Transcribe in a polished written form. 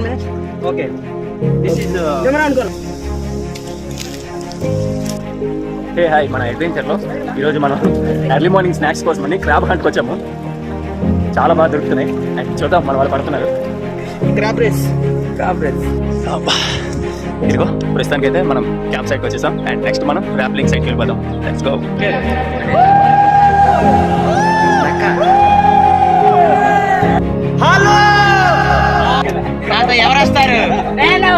1 minute. Okay this is camera అనుకో. Hey hi, మన అడ్వెంచర్లో ఈరోజు మనం ఎర్లీ మార్నింగ్ స్నాక్స్ కోసం అని క్రాబ్ హంట్కి వచ్చాము. చాలా బాగా దొరుకుతున్నాయి అండ్ చూద్దాం మన వాళ్ళు పడుతున్నారు. Crab race. ఇదిగో ప్రస్తుతానికి అయితే మనం క్యాంప్ సైట్కి వచ్చేసాం అండ్ నెక్స్ట్ మనం ర్యాప్లింగ్ సైట్కి వెళ్ళిపోదాం. Let's go. హలో నాతో ఎవరు వస్తారు? నేను